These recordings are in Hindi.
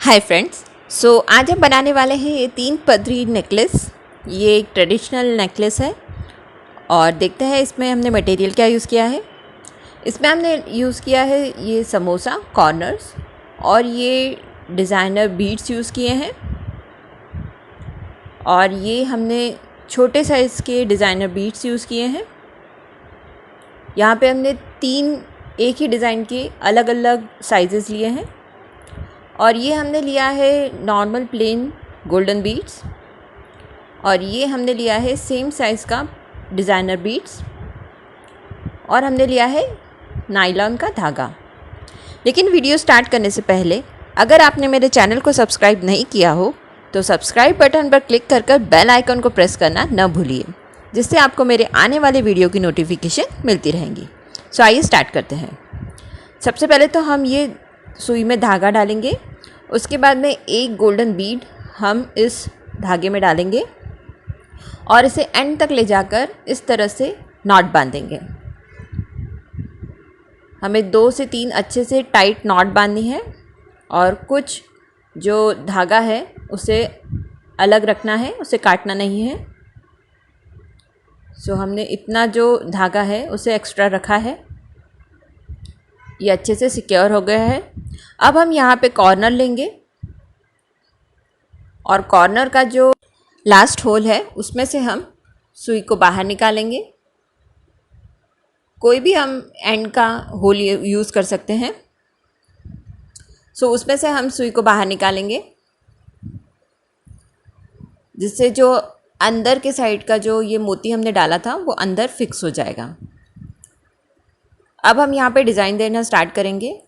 Hi friends. आज हम बनाने वाले हैं ये 3 पदरी नेकलेस। ये एक ट्रेडिशनल नेकलेस है और देखते हैं इसमें हमने मटेरियल क्या यूज़ किया है। इसमें हमने यूज़ किया है ये समोसा कॉर्नर्स और ये डिज़ाइनर बीड्स यूज़ किए हैं और ये हमने छोटे साइज़ के डिज़ाइनर बीड्स यूज़ किए हैं। यहाँ पे हमने 3 एक ही डिज़ाइन के अलग अलग साइज़ेस लिए हैं और ये हमने लिया है नॉर्मल प्लेन गोल्डन बीड्स और ये हमने लिया है सेम साइज़ का डिज़ाइनर बीड्स और हमने लिया है नायलॉन का धागा। लेकिन वीडियो स्टार्ट करने से पहले अगर आपने मेरे चैनल को सब्सक्राइब नहीं किया हो तो सब्सक्राइब बटन पर क्लिक कर बेल आइकन को प्रेस करना न भूलिए, जिससे आपको मेरे आने वाले वीडियो की नोटिफिकेशन मिलती रहेंगी। आइए स्टार्ट करते हैं। सबसे पहले तो हम ये सुई में धागा डालेंगे, उसके बाद में एक गोल्डन बीड हम इस धागे में डालेंगे और इसे एंड तक ले जाकर इस तरह से नॉट बांधेंगे। हमें 2 से 3 अच्छे से टाइट नॉट बांधनी है और कुछ जो धागा है उसे अलग रखना है, उसे काटना नहीं है। हमने इतना जो धागा है उसे एक्स्ट्रा रखा है। ये अच्छे से सिक्योर हो गया है। अब हम यहाँ पे कॉर्नर लेंगे और कॉर्नर का जो लास्ट होल है उसमें से हम सुई को बाहर निकालेंगे। कोई भी हम एंड का होल यूज़ कर सकते हैं। उसमें से हम सुई को बाहर निकालेंगे, जिससे जो अंदर के साइड का जो ये मोती हमने डाला था वो अंदर फिक्स हो जाएगा। अब हम यहाँ पे डिज़ाइन देना स्टार्ट करेंगे।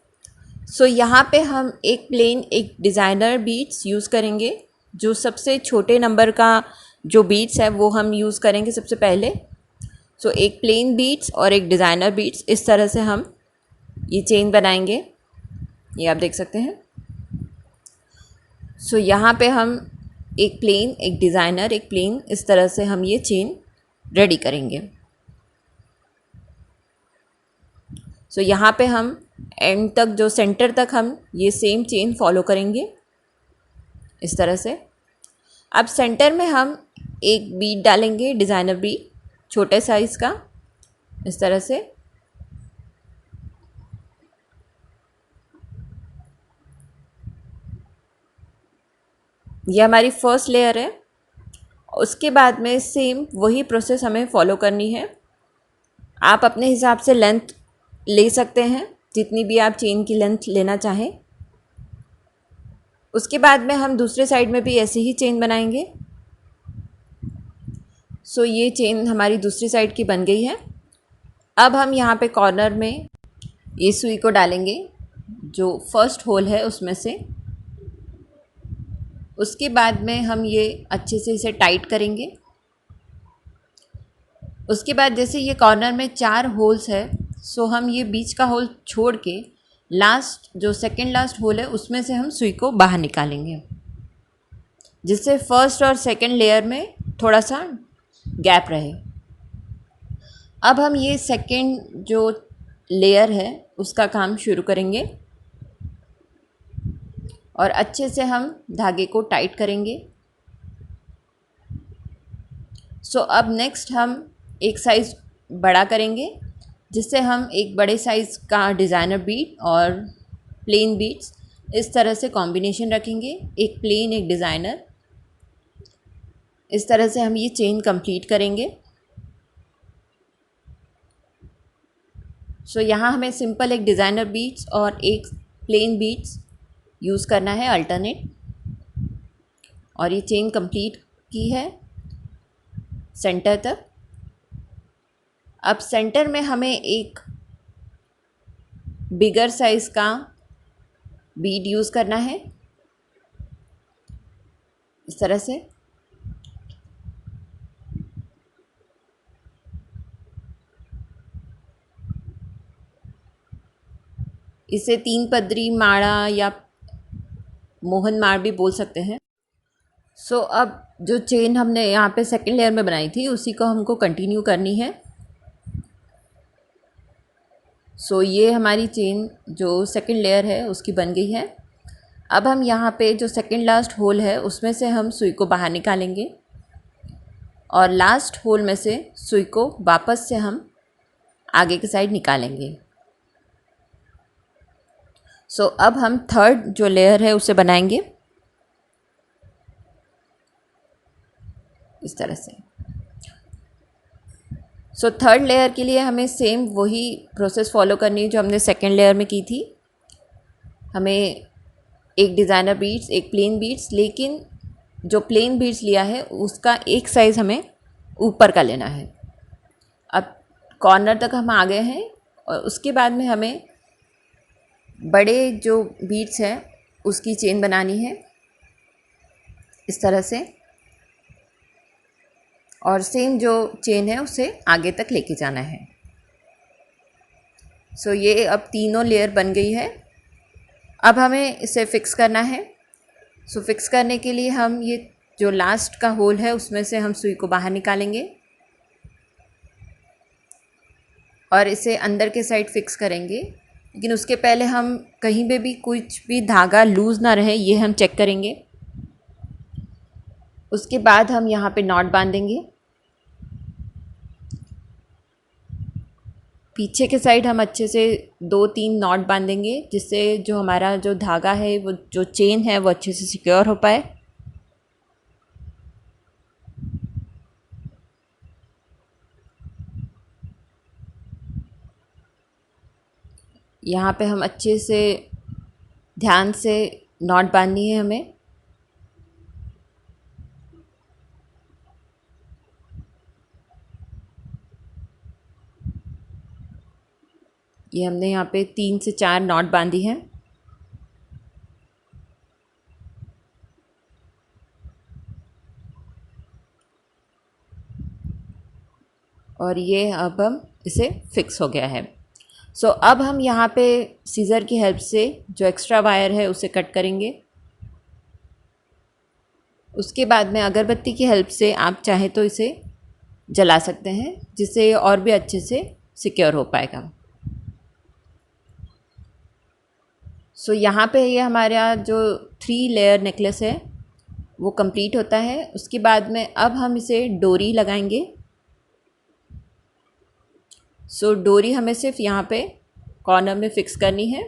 यहाँ पे हम एक प्लेन एक डिज़ाइनर बीड्स यूज़ करेंगे। जो सबसे छोटे नंबर का जो बीड्स है वो हम यूज़ करेंगे सबसे पहले। एक प्लेन बीड्स और एक डिज़ाइनर बीड्स, इस तरह से हम ये चेन बनाएंगे। ये आप देख सकते हैं। यहाँ पे हम एक प्लेन एक डिज़ाइनर एक प्लेन, इस तरह से हम ये चेन रेडी करेंगे। यहाँ पे हम एंड तक जो सेंटर तक हम ये सेम चेन फॉलो करेंगे इस तरह से। अब सेंटर में हम एक बीड डालेंगे, डिज़ाइनर बीड छोटे साइज़ का, इस तरह से। ये हमारी फर्स्ट लेयर है। उसके बाद में सेम वही प्रोसेस हमें फॉलो करनी है। आप अपने हिसाब से लेंथ ले सकते हैं, जितनी भी आप चेन की लेंथ लेना चाहें। उसके बाद में हम दूसरे साइड में भी ऐसे ही चेन बनाएंगे। ये चेन हमारी दूसरी साइड की बन गई है। अब हम यहाँ पे कॉर्नर में ये सुई को डालेंगे जो फर्स्ट होल है उसमें से। उसके बाद में हम ये अच्छे से इसे टाइट करेंगे। उसके बाद जैसे ये कॉर्नर में 4 होल्स है, हम ये बीच का होल छोड़ के लास्ट जो सेकंड लास्ट होल है उसमें से हम सुई को बाहर निकालेंगे, जिससे फर्स्ट और सेकंड लेयर में थोड़ा सा गैप रहे। अब हम ये सेकंड जो लेयर है उसका काम शुरू करेंगे और अच्छे से हम धागे को टाइट करेंगे। अब नेक्स्ट हम एक साइज़ बड़ा करेंगे, जिससे हम एक बड़े साइज़ का डिज़ाइनर बीड और प्लेन बीड्स इस तरह से कॉम्बिनेशन रखेंगे, एक प्लेन एक डिज़ाइनर। इस तरह से हम ये चेन कंप्लीट करेंगे। यहाँ हमें सिंपल एक डिज़ाइनर बीड्स और एक प्लेन बीड्स यूज़ करना है अल्टरनेट, और ये चेन कंप्लीट की है सेंटर तक। अब सेंटर में हमें एक बिगर साइज़ का बीड यूज़ करना है इस तरह से। इसे 3 पदरी माड़ा या मोहन माड़ भी बोल सकते हैं। अब जो चेन हमने यहाँ पे सेकंड लेयर में बनाई थी उसी को हमको कंटिन्यू करनी है। ये हमारी चेन जो सेकंड लेयर है उसकी बन गई है। अब हम यहाँ पे जो सेकंड लास्ट होल है उसमें से हम सुई को बाहर निकालेंगे और लास्ट होल में से सुई को वापस से हम आगे की साइड निकालेंगे। सो अब हम थर्ड जो लेयर है उसे बनाएंगे इस तरह से। सो थर्ड लेयर के लिए हमें सेम वही प्रोसेस फॉलो करनी है जो हमने सेकेंड लेयर में की थी। हमें एक डिज़ाइनर बीड्स, एक प्लेन बीड्स, लेकिन जो प्लेन बीड्स लिया है उसका एक साइज़ हमें ऊपर का लेना है। अब कॉर्नर तक हम आ गए हैं और उसके बाद में हमें बड़े जो बीड्स हैं उसकी चेन बनानी है इस तरह से, और सेम जो चेन है उसे आगे तक लेके जाना है। सो ये अब तीनों लेयर बन गई है। अब हमें इसे फिक्स करना है। सो फिक्स करने के लिए हम ये जो लास्ट का होल है उसमें से हम सुई को बाहर निकालेंगे और इसे अंदर के साइड फिक्स करेंगे। लेकिन उसके पहले हम कहीं पे भी कुछ भी धागा लूज़ ना रहे ये हम चेक करेंगे। उसके बाद हम यहाँ पे नॉट बांधेंगे। पीछे के साइड हम अच्छे से 2-3 नॉट बांधेंगे जिससे जो हमारा जो धागा है वो जो चेन है वो अच्छे से सिक्योर हो पाए। यहाँ पे हम अच्छे से ध्यान से नॉट बांधनी है हमें। ये हमने यहाँ पे 3 से 4 नॉट बांधी हैं। और ये अब हम इसे फिक्स हो गया है। सो अब हम यहाँ पे सीज़र की हेल्प से जो एक्स्ट्रा वायर है उसे कट करेंगे। उसके बाद में अगरबत्ती की हेल्प से आप चाहें तो इसे जला सकते हैं जिससे ये और भी अच्छे से सिक्योर हो पाएगा। सो यहाँ पे ये हमारा जो 3 लेयर नेकलेस है वो कंप्लीट होता है। उसके बाद में अब हम इसे डोरी लगाएंगे। सो डोरी हमें सिर्फ यहाँ पे कॉर्नर में फिक्स करनी है।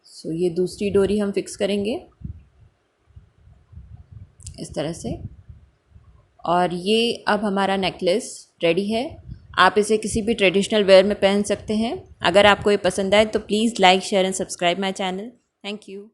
सो ये दूसरी डोरी हम फिक्स करेंगे इस तरह से, और ये अब हमारा नेकलेस रेडी है। आप इसे किसी भी ट्रेडिशनल वेयर में पहन सकते हैं। अगर आपको ये पसंद आए तो please like, share and subscribe my channel. Thank you.